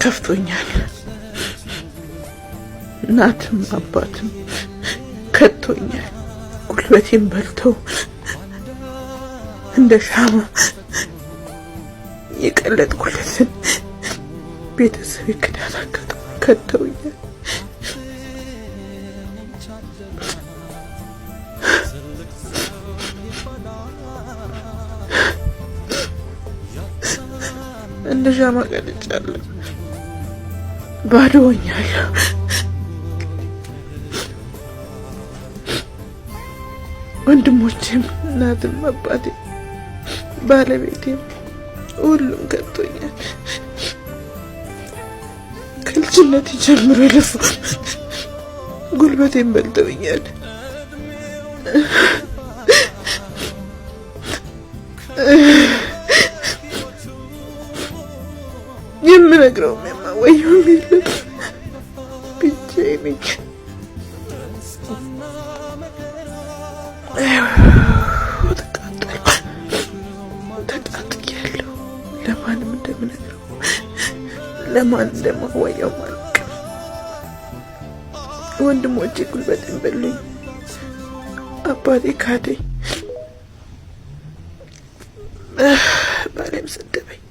ከፍቶኛል። እናትም አባትም ከቶኛል። ጉልበቴን በልተው እንደ ሻማ የቀለጥኩለትን ቤተሰብ ክዳን ከተውኛል። እንደ ሻማ ቀልጫለሁ። ባዶ ሆኛለሁ። ወንድሞቼም እናትም አባቴም ባለቤቴም ሁሉም ከቶኛል። ከልጅነት ጀምሮ ለፉ ጉልበቴን በልተውኛል። የምነግረውም የማወየውም የለም። ብቻዬን ነኝ። ተቃጥያለሁ። ለማንም እንደምነግረው ለማን እንደማወየው አላውቅም። ወንድሞቼ ጉልበቴን በሉኝ። አባቴ ካደኝ። ባሌም ሰደበኝ።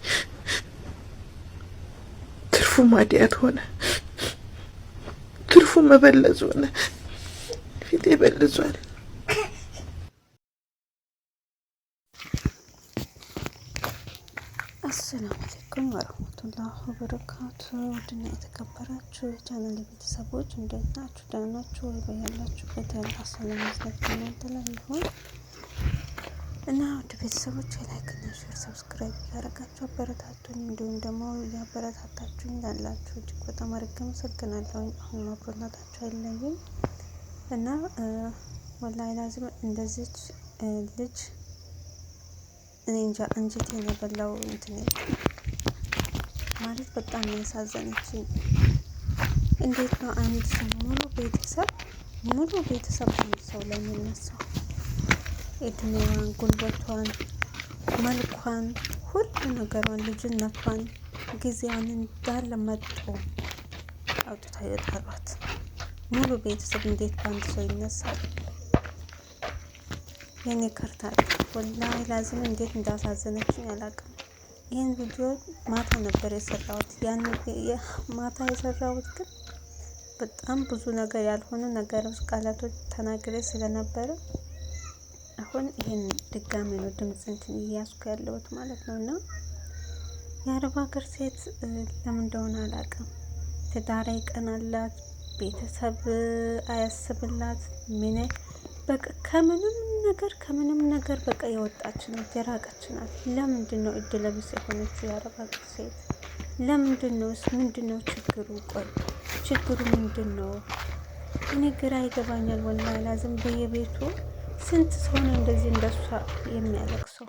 ትርፉ ማዲያት ሆነ። ትርፉ መበለዝ ሆነ። ፊቴ በልዟል። አሰላሙ አለይኩም ወረህመቱላሂ ወበረካቱ። ውድና የተከበራችሁ የቻናል ቤተሰቦች እንዴት ናችሁ? ደህና ናችሁ ወይ? በያላችሁበት ያለ ሰላም ይስጣችሁ እናንተ ላይ ይሁን እና ውድ ቤተሰቦች ላይክ እና ሼር ሰብስክራይብ ያደረጋችሁ አበረታቱኝ። እንዲሁም ደግሞ ያበረታታችሁኝ ላላችሁ እጅግ በጣም አድርጌ አመሰግናለሁ። አሁን አብሮነታችሁ አይለኝም እና ወላሂ ላዚም እንደዚች ልጅ እኔ እንጃ አንጀቴን የበላው እንትን ማለት በጣም ያሳዘነችኝ። እንዴት ነው አንድ ሰው ሙሉ ቤተሰብ አንድ ሰው ላይ የሚነሳው? እድሜዋን፣ ጉልበቷን፣ መልኳን፣ ሁሉ ነገሯን፣ ልጅነቷን፣ ጊዜዋን እንዳለ መጥቶ አውጥታ የጣሏት ሙሉ ቤተሰብ እንዴት በአንድ ሰው ይነሳል? የኔ ከርታል ወላሂ ላዚም እንዴት እንዳሳዘነችኝ አላውቅም። ይህን ቪዲዮ ማታ ነበር የሰራሁት። ያን ማታ የሰራሁት ግን በጣም ብዙ ነገር ያልሆኑ ነገሮች፣ ቃላቶች ተናግሬ ስለነበረ አሁን ይሄን ድጋሜ ነው ድምጽ እንትን እያስኩ ያለሁት ማለት ነው። እና የአረብ ሀገር ሴት ለምን እንደሆነ አላውቅም፣ ትዳር ይቀናላት፣ ቤተሰብ አያስብላት፣ ምን በቃ ከምንም ነገር በቃ የወጣች ናት፣ የራቀች ናት። ለምንድን ነው እድለ ቢስ የሆነችው የአረብ ሀገር ሴት? ለምንድን ነው? ምንድነው ችግሩ? ቆይ ችግሩ ምንድን ነው? እኔ ግራ ይገባኛል ወላሂ ላዝም። በየቤቱ ስንት ሰው ነው እንደዚህ እንደሷ የሚያለቅሰው?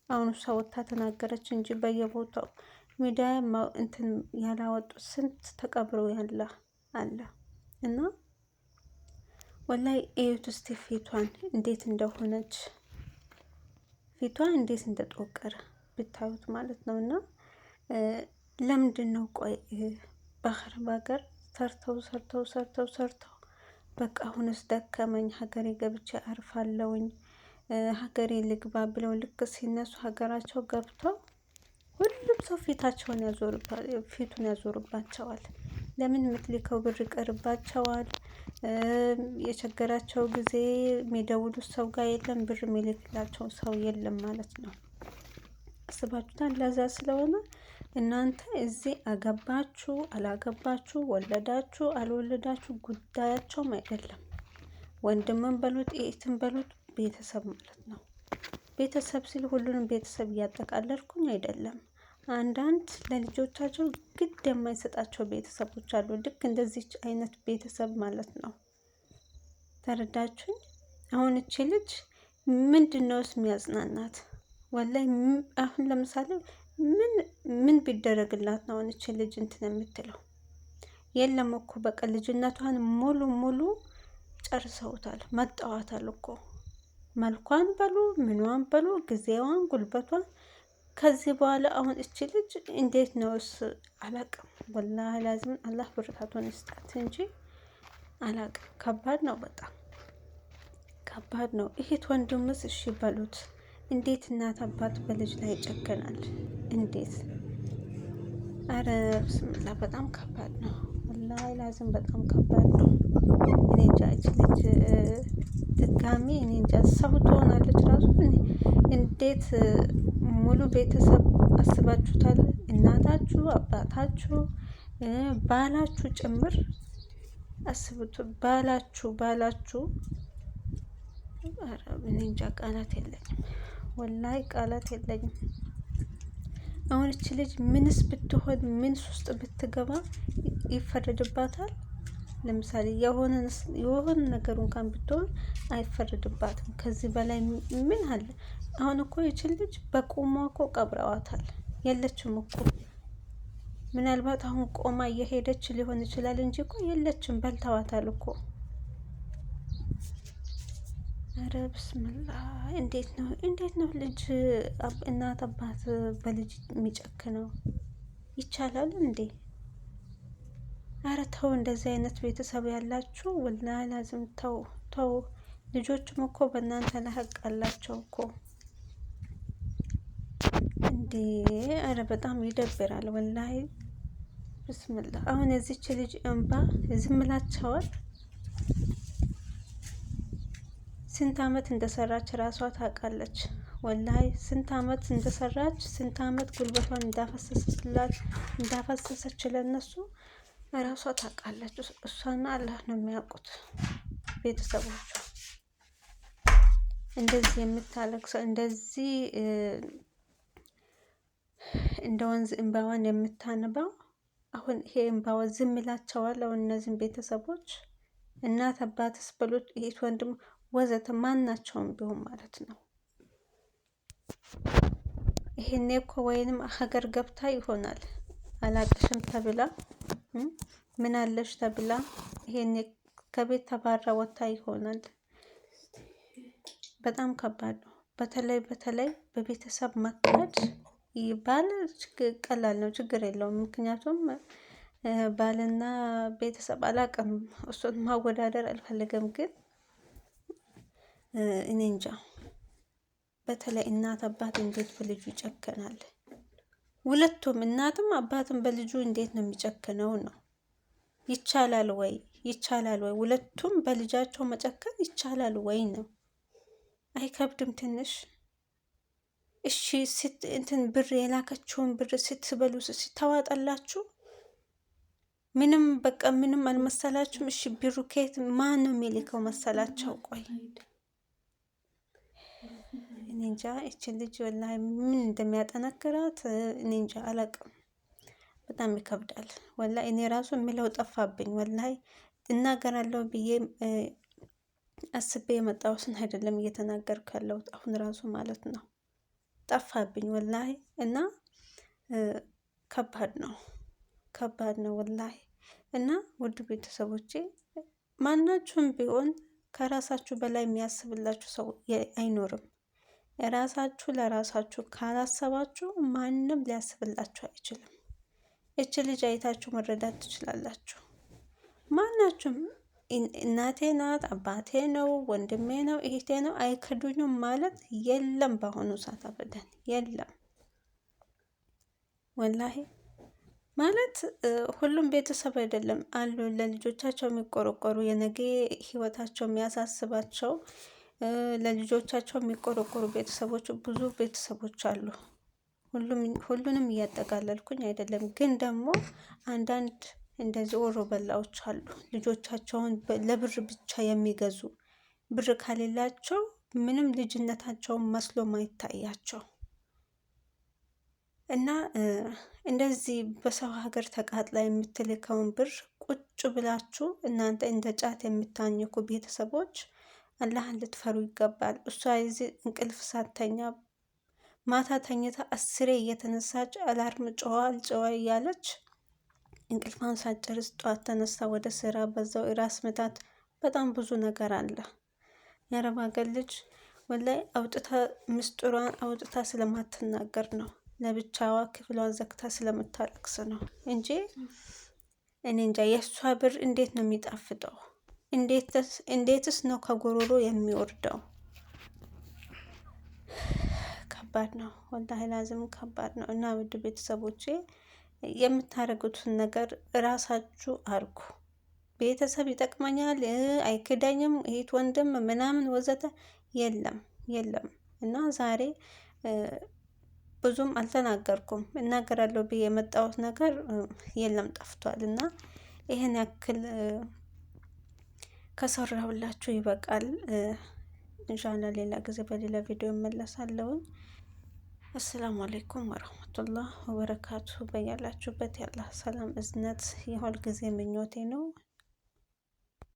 አሁን እሷ ወጥታ ተናገረች እንጂ በየቦታው ሚዲያ እንትን ያላወጡት ስንት ተቀብሮ ያለ አለ። እና ወላሂ እዩት እስቲ ፊቷን እንዴት እንደሆነች፣ ፊቷን እንዴት እንደተወቀረ ብታዩት ማለት ነው። እና ለምንድን ነው ቆይ በአረብ ሀገር ሰርተው በቃ አሁንስ ደከመኝ፣ ሀገሬ ገብቼ አርፋለሁኝ፣ ሀገሬ ልግባ ብለው ልክ ሲነሱ ሀገራቸው ገብተው ሁሉም ሰው ፊቱን ያዞርባቸዋል። ለምን? የምትልከው ብር ይቀርባቸዋል። የቸገራቸው ጊዜ የሚደውሉት ሰው ጋር የለም፣ ብር የሚልክላቸው ሰው የለም ማለት ነው። አስባችሁታል? ለዛ ስለሆነ እናንተ እዚህ አገባችሁ አላገባችሁ፣ ወለዳችሁ አልወለዳችሁ ጉዳያቸውም አይደለም። ወንድምን በሉት እህትን በሉት ቤተሰብ ማለት ነው። ቤተሰብ ሲል ሁሉንም ቤተሰብ እያጠቃለልኩኝ አይደለም። አንዳንድ ለልጆቻቸው ግድ የማይሰጣቸው ቤተሰቦች አሉ። ልክ እንደዚች አይነት ቤተሰብ ማለት ነው። ተረዳችሁኝ? አሁን እቺ ልጅ ምንድነውስ የሚያጽናናት? ወላይ አሁን ለምሳሌ ምን ቢደረግላት ነው እቺ ልጅ እንትን የምትለው? የለም እኮ በቃ ልጅነቷን ሙሉ ጨርሰውታል፣ መጣዋታል እኮ መልኳን በሉ ምኗን በሉ ጊዜዋን ጉልበቷን ከዚህ በኋላ አሁን እቺ ልጅ እንዴት ነውስ አላቅም። ወላሂ ላዚም አላህ ብርታቱን ይስጣት እንጂ አላቅም። ከባድ ነው፣ በጣም ከባድ ነው። እህት ወንድምስ እሺ በሉት። እንዴት እናት አባት በልጅ ላይ ይጨከናል? እንዴት? አረ ብስምላ በጣም ከባድ ነው። ወላሂ ላዚም በጣም ከባድ ነው። እኔ እንጃ እች ልጅ ድጋሚ እኔ እንጃ ሰው ትሆናለች ራሱ። እንዴት ሙሉ ቤተሰብ አስባችሁታል? እናታችሁ፣ አባታችሁ፣ ባላችሁ ጭምር አስቡት። ባላችሁ እኔ እንጃ ቃላት የለኝም፣ ወላሂ ቃላት የለኝም። አሁን እች ልጅ ምንስ ብትሆን ምንስ ውስጥ ብትገባ ይፈረድባታል? ለምሳሌ የሆነ ነገር እንኳን ብትሆን አይፈረድባትም። ከዚህ በላይ ምን አለ? አሁን እኮ ይችል ልጅ በቁሟ እኮ ቀብረዋታል። የለችም እኮ ምናልባት አሁን ቆማ እየሄደች ሊሆን ይችላል እንጂ እኮ የለችም፣ በልተዋታል እኮ። አረ ብስምላ እንዴት ነው ልጅ እናት አባት በልጅ የሚጨክነው? ይቻላል እንዴ? አረ ተው፣ እንደዚህ አይነት ቤተሰብ ያላችሁ ወላሂ ላዝም ተው። ልጆችም እኮ በእናንተ ላይ ሀቅ አላቸው እኮ እንዴ! አረ በጣም ይደብራል ወላሂ ብስምላ። አሁን የዚች ልጅ እንባ ዝምላቸዋል። ስንት አመት እንደሰራች ራሷ ታውቃለች። ወላሂ ስንት አመት እንደሰራች፣ ስንት አመት ጉልበቷን እንዳፈሰሰች ለነሱ ራሷ ታውቃለች። እሷና አላህ ነው የሚያውቁት ቤተሰቦቿ። እንደዚህ የምታለቅሰው እንደዚህ እንደ ወንዝ እንባዋን የምታንባው አሁን ይሄ እንባዋ ዝም ይላቸዋል? አሁን እነዚህም ቤተሰቦች እናት አባትስ ብሎት እህት ወንድም ወዘተ ማናቸውም ቢሆን ማለት ነው። ይሄኔ እኮ ወይንም ሀገር ገብታ ይሆናል አላቅሽም ተብላ ምን አለሽ ተብላ ይሄኔ ከቤት ተባራ ወጥታ ይሆናል። በጣም ከባድ ነው። በተለይ በቤተሰብ መካድ ባል ቀላል ነው፣ ችግር የለውም። ምክንያቱም ባልና ቤተሰብ አላቅም፣ እሱን ማወዳደር አልፈልግም። ግን እኔ እንጃ በተለይ እናት አባት እንዴት በልጁ ይጨከናል? ሁለቱም እናትም አባትም በልጁ እንዴት ነው የሚጨክነው ነው? ይቻላል ወይ? ሁለቱም በልጃቸው መጨከን ይቻላል ወይ ነው? አይከብድም ትንሽ? እሺ እንትን ብር የላከችውን ብር ስትበሉ ሲታዋጣላችሁ ምንም በቃ ምንም አልመሰላችሁም? እሺ ብሩ ከየት ማን ነው የሚልከው መሰላቸው? ቆይ እኔ እንጃ እችን ልጅ ወላሂ ምን እንደሚያጠነክራት እኔ እንጃ አላቅም። በጣም ይከብዳል ወላሂ። እኔ ራሱ የሚለው ጠፋብኝ ወላሂ። እናገራለሁ ብዬ አስቤ የመጣሁትን አይደለም እየተናገርኩ ያለሁት አሁን ራሱ ማለት ነው። ጠፋብኝ ወላሂ። እና ከባድ ነው ወላሂ። እና ውድ ቤተሰቦቼ ማናችሁም ቢሆን ከራሳችሁ በላይ የሚያስብላችሁ ሰው አይኖርም። የራሳችሁ ለራሳችሁ ካላሰባችሁ ማንም ሊያስብላችሁ አይችልም። እች ልጅ አይታችሁ መረዳት ትችላላችሁ። ማናችሁም እናቴ ናት፣ አባቴ ነው፣ ወንድሜ ነው፣ እህቴ ነው አይከዱኝም ማለት የለም። በአሁኑ ሰዓት አበደን የለም ወላሂ። ማለት ሁሉም ቤተሰብ አይደለም አሉ ለልጆቻቸው የሚቆረቆሩ የነገ ህይወታቸው የሚያሳስባቸው ለልጆቻቸው የሚቆረቆሩ ቤተሰቦች ብዙ ቤተሰቦች አሉ። ሁሉንም እያጠቃለልኩኝ አይደለም፣ ግን ደግሞ አንዳንድ እንደዚህ ወሮ በላዎች አሉ ልጆቻቸውን ለብር ብቻ የሚገዙ ብር ከሌላቸው ምንም ልጅነታቸውን መስሎ ማይታያቸው እና እንደዚህ በሰው ሀገር ተቃጥላ የምትልከውን ብር ቁጭ ብላችሁ እናንተ እንደ ጫት የምታኝኩ ቤተሰቦች አላህን ልትፈሩ ይገባል። እሷ የዚህ እንቅልፍ ሳተኛ ማታ ተኝታ 10 እየተነሳች አላርም ጨዋ እያለች እንቅልፏን ሳጨርስ ጠዋት ተነሳ ወደ ስራ፣ በዛው ራስ ምታት፣ በጣም ብዙ ነገር አለ። የአረብ ሀገር ልጅ ወላይ አውጥታ ምስጢሯን አውጥታ ስለማትናገር ነው። ለብቻዋ ክፍሏን ዘግታ ስለምታለቅስ ነው እንጂ እኔ እንጃ። የእሷ ብር እንዴት ነው የሚጣፍጠው? እንዴትስ ነው ከጎሮሮ የሚወርደው? ከባድ ነው ወላሂ ላዝም ከባድ ነው። እና ውድ ቤተሰቦቼ የምታደርጉትን ነገር እራሳችሁ አርጉ። ቤተሰብ ይጠቅመኛል አይክዳኝም፣ እህት ወንድም ምናምን ወዘተ የለም የለም። እና ዛሬ ብዙም አልተናገርኩም፣ እናገራለሁ ብዬ የመጣሁት ነገር የለም ጠፍቷል። እና ይሄን ያክል ከሰራሁላችሁ ይበቃል። ኢንሻአላህ ሌላ ጊዜ በሌላ ቪዲዮ እመለሳለሁኝ። አሰላሙ አለይኩም ወረህመቱላህ ወበረካቱ። በያላችሁበት ያላህ ሰላም እዝነት የሁል ጊዜ ምኞቴ ነው።